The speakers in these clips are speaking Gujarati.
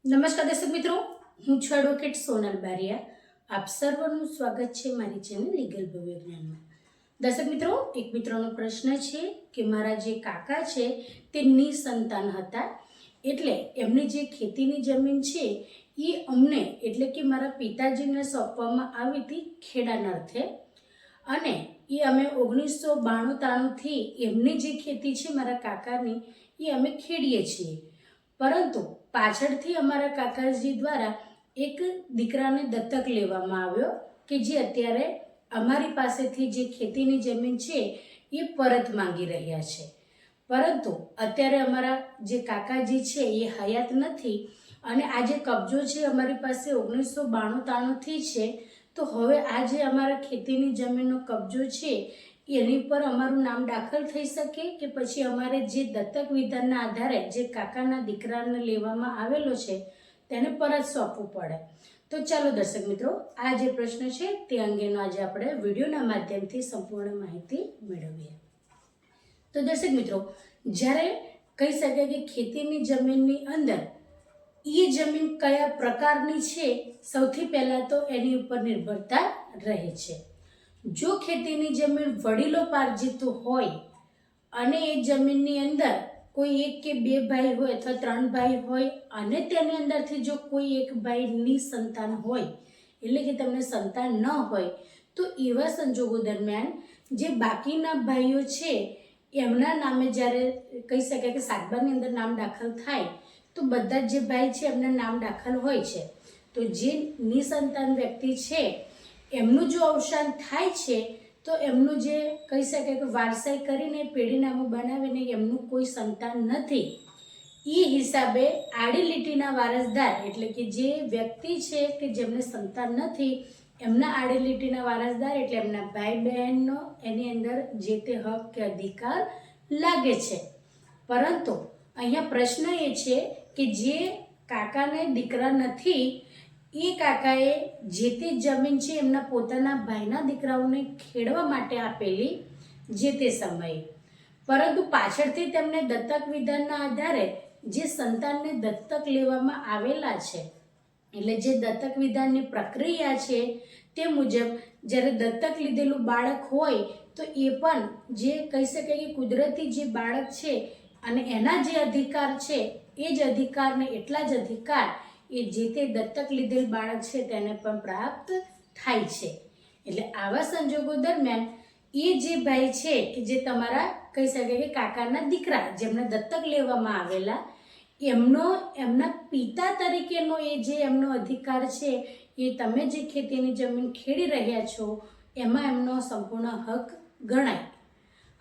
નમસ્કાર દર્શક મિત્રો, હું છું એડવોકેટ સોનલ બારિયા. આપ સર્વનું સ્વાગત છે મારી ચેનલ લીગલ ભવ્યજ્ઞાનમાં. દર્શક મિત્રો, એક મિત્રનો પ્રશ્ન છે કે મારા જે કાકા છે તે નિસંતાન હતા, એટલે એમની જે ખેતીની જમીન છે એ અમને એટલે કે મારા પિતાજીને સોંપવામાં આવી હતી ખેડાના અર્થે, અને એ અમે 1992-93થી એમની જે ખેતી છે મારા કાકાની એ અમે ખેડીએ છીએ. પરંતુ પાછળથી અમારા કાકાજી દ્વારા એક દીકરાને દત્તક લેવામાં આવ્યો કે જે અત્યારે અમારી પાસેથી જે ખેતીની જમીન છે એ પરત માંગી રહ્યા છે. પરંતુ અત્યારે અમારા જે કાકાજી છે એ હયાત નથી અને આ જે કબજો છે અમારી પાસે 1992-93થી છે. તો હવે આ જે અમારા ખેતીની જમીનનો કબજો છે એની પર અમારું નામ દાખલ થઈ શકે કે પછી અમારે જે દત્તક વિધાનના આધારે જે કાકાના દીકરાને લેવામાં આવેલો છે તેને પરત સોંપવું પડે. તો ચાલો દર્શક મિત્રો, આ જે પ્રશ્ન છે તે અંગેનો આજે આપણે વિડીયોના માધ્યમથી સંપૂર્ણ માહિતી મેળવીએ. તો દર્શક મિત્રો, જ્યારે કહી શકાય કે ખેતીની જમીનની અંદર એ જમીન કયા પ્રકારની છે, સૌથી પહેલાં તો એની ઉપર નિર્ભરતા રહે છે. જો ખેતીની જમીન વડીલોપાર્જિત હોય અને એ જમીનની અંદર કોઈ એક કે બે ભાઈ હોય અથવા ત્રણ ભાઈ હોય અને તેની અંદરથી જો કોઈ એક ભાઈ નિસંતાન હોય એટલે કે તમને સંતાન ન હોય, તો એવા સંજોગો દરમિયાન જે બાકીના ભાઈઓ છે એમના નામે જ્યારે કહી શકાય કે સાતબારની અંદર નામ દાખલ થાય તો બધા જે ભાઈ છે એમના નામ દાખલ હોય છે. તો જે નિસંતાન વ્યક્તિ છે એમનું જો અવસાન થાય છે તો એમનું જે કહી શકાય કે વારસાઈ કરીને પેઢીનામું બનાવીને એમનું કોઈ સંતાન નથી, એ હિસાબે આડી લીટીના વારસદાર એટલે કે જે વ્યક્તિ છે કે જેમને સંતાન નથી એમના આડી લીટીના વારસદાર એટલે એમના ભાઈ બહેનનો એની અંદર જે તે હક કે અધિકાર લાગે છે. પરંતુ અહીંયા પ્રશ્ન એ છે કે જે કાકાને દીકરા નથી એ કાકાએ જે તે જમીન છે એમના પોતાના ભાઈના દીકરાઓને ખેડવા માટે આપેલી જે તે સમયે, પરંતુ પાછળથી તેમને દત્તક વિધાનના આધારે જે સંતાનને દત્તક લેવામાં આવેલા છે એટલે જે દત્તક વિધાનની પ્રક્રિયા છે તે મુજબ જ્યારે દત્તક લીધેલું બાળક હોય તો એ પણ જે કહી શકાય કે કુદરતી જે બાળક છે અને એના જે અધિકાર છે એ જ અધિકારને એટલા જ અધિકાર એ જે તે દત્તક લીધેલ બાળક છે તેને પણ પ્રાપ્ત થાય છે. એટલે આવા સંજોગો દરમિયાન એ જે ભાઈ છે કે જે તમારા કહી શકાય કે કાકાના દીકરા જેમને દત્તક લેવામાં આવેલા એમના પિતા તરીકેનો એ જે એમનો અધિકાર છે એ તમે જે ખેતીની જમીન ખેડી રહ્યા છો એમાં એમનો સંપૂર્ણ હક ગણાય.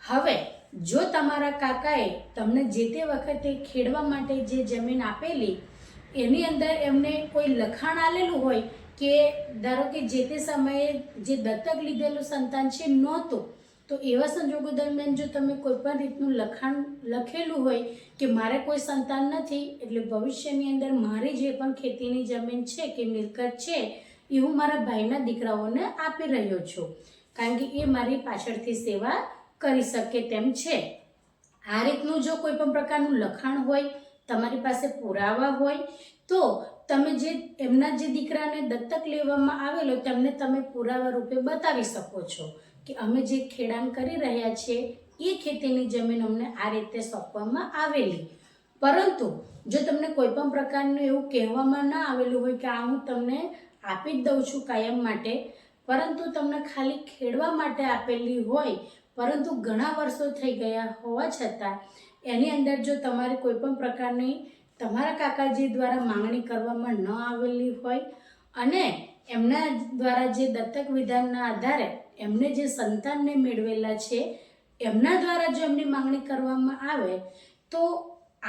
હવે જો તમારા કાકાએ તમને જે તે વખતે ખેડવા માટે જે જમીન આપેલી એની અંદર એમને કોઈ લખાણ આલેલું હોય કે ધારો કે જે તે સમયે જે દત્તક લીધેલું સંતાન છે નહોતું, તો એવા સંજોગો દરમિયાન જો તમે કોઈ પણ રીતનું લખાણ લખેલું હોય કે મારે કોઈ સંતાન નથી એટલે ભવિષ્યની અંદર મારી જે પણ ખેતીની જમીન છે કે મિલકત છે એ હું મારા ભાઈના દીકરાઓને આપી રહ્યો છું કારણ કે એ મારી પાછળથી સેવા કરી શકે તેમ છે. આ રીતનું જો કોઈ પણ પ્રકારનું લખાણ હોય, તમારી પાસે પુરાવા હોય, તો તમે જે એમના જે દીકરાને દત્તક લેવામાં આવેલો તેમને તમે પુરાવા રૂપે બતાવી શકો છો કે અમે જે ખેડાણ કરી રહ્યા છીએ એ ખેતીની જમીન અમને આ રીતે સોંપવામાં આવેલી. પરંતુ જો તમને કોઈ પણ પ્રકારનું એવું કહેવામાં ના આવેલું હોય કે આ હું તમને આપી જ દઉં છું કાયમ માટે, પરંતુ તમને ખાલી ખેડવા માટે આપેલી હોય પરંતુ ઘણા વર્ષો થઈ ગયા હોવા છતાં એની અંદર જો તમારે કોઈ પણ પ્રકારની તમારા કાકાજી દ્વારા માંગણી કરવામાં ન આવેલી હોય અને એમના દ્વારા જે દત્તક વિધાનના આધારે એમને જે સંતાનને મેળવેલા છે એમના દ્વારા જો એમની માંગણી કરવામાં આવે તો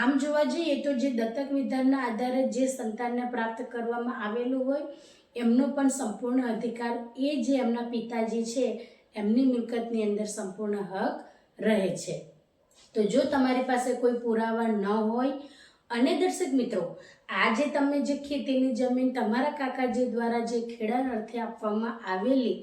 આમ જોવા જઈએ તો જે દત્તક વિધાનના આધારે જે સંતાનને પ્રાપ્ત કરવામાં આવેલું હોય એમનો પણ સંપૂર્ણ અધિકાર એ જે એમના પિતાજી છે એમની મિલકતની અંદર સંપૂર્ણ હક રહે છે. તો જો તમારી પાસે કોઈ પુરાવા ન હોય અને દર્શક મિત્રો આ જે તમે જે ખેતીની જમીન તમારા કાકાજી દ્વારા જે ખેડાણ અર્થે આપવામાં આવેલી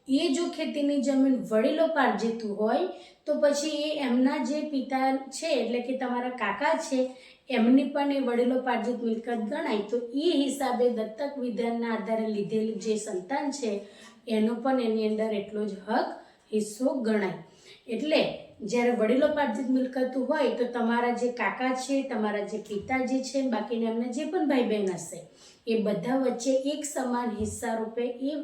એ જો ખેતીની જમીન વડીલોપાર્જિત હોય તો પછી એ એમના જે પિતા છે એટલે કે તમારા કાકા છે એમની પણ એ વડીલોપાર્જિત મિલકત ગણાય. તો એ હિસાબે દત્તક વિધાનના આધારે લીધેલી જે સંતાન છે એનો પણ એની અંદર એટલો જ હક હિસ્સો ગણાય. એટલે જ્યારે વડીલોપાર્જિત મિલકત હોય તો તમારા જે કાકા છે, તમારા જે પિતાજી છે, બાકીના એમના જે પણ ભાઈ બહેન હશે એ બધા વચ્ચે એક સમાન હિસ્સા રૂપે એ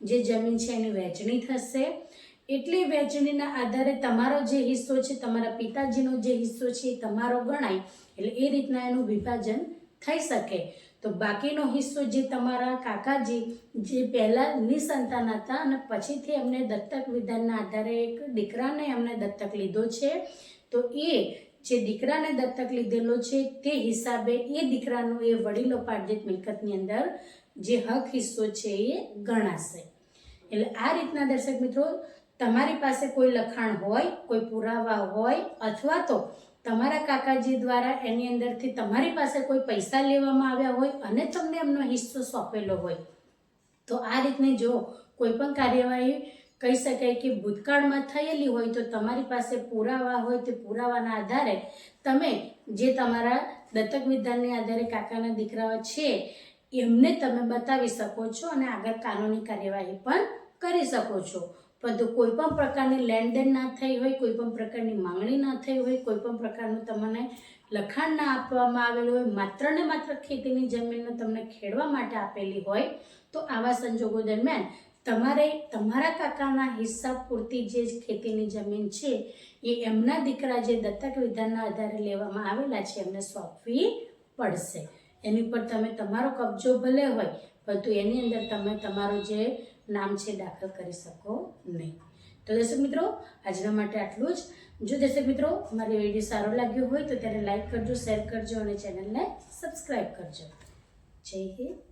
જે જમીન છે એની વહેંચણી થશે. એટલી વહેંચણીના આધારે તમારો જે હિસ્સો છે, તમારા પિતાજીનો જે હિસ્સો છે એ તમારો ગણાય. એટલે એ રીતના એનું વિભાજન થઈ શકે. તો બાકીનો હિસ્સો જે તમારા કાકાજી જે પહેલાં નિસંતાન હતા અને પછીથી એમને દત્તક વિધાનના આધારે એક દીકરાને એમને દત્તક લીધો છે, તો એ જે દીકરાને દત્તક લીધેલો છે તે હિસાબે એ દીકરાનો એ વડીલોપાર્જિત મિલકતની અંદર જે હક હિસ્સો છે એ ગણાશે. એટલે આ રીતના દર્શક મિત્રો તમારી પાસે કોઈ લખાણ હોય, કોઈ પુરાવા હોય અથવા તો તમારા કાકાજી દ્વારા એની અંદરથી તમારી પાસે કોઈ પૈસા લેવામાં આવ્યા હોય અને તમને એમનો હિસ્સો સોંપેલો હોય, તો આ રીતની જો કોઈ પણ કાર્યવાહી કહી શકાય કે ભૂતકાળમાં થયેલી હોય તો તમારી પાસે પુરાવા હોય તે પુરાવાના આધારે તમે જે તમારા દત્તક વિધાનને આધારે કાકાના દીકરાઓ છે એમને તમે બતાવી શકો છો અને આગળ કાનૂની કાર્યવાહી પણ કરી શકો છો. પરંતુ કોઈ પણ પ્રકારની લેણદેણ ના થઈ હોય, કોઈ પણ પ્રકારની માંગણી ના થઈ હોય, કોઈ પણ પ્રકારનું તમને લખાણ ના આપવામાં આવેલું હોય, માત્ર ને માત્ર ખેતીની જમીનને તમને ખેડવા માટે આપેલી હોય, તો આવા સંજોગો દરમિયાન તમારે તમારા કાકાના હિસ્સા પૂરતી જે ખેતીની જમીન છે એ એમના દીકરા જે દત્તક વિધાનના આધારે લેવામાં આવેલા છે એમને સોંપવી પડશે. એની પર તમે તમારો કબજો ભલે હોય પરંતુ એની અંદર તમે તમારું જે નામ છે દાખલ કરી શકો નહીં. તો દર્શક મિત્રો આજના માટે આટલું જ. જો દર્શક મિત્રો મારી વિડીયો સારો લાગ્યો હોય તો ત્યારે લાઈક કરજો, શેર કરજો અને ચેનલને સબસ્ક્રાઈબ કરજો. જય હિન્દ.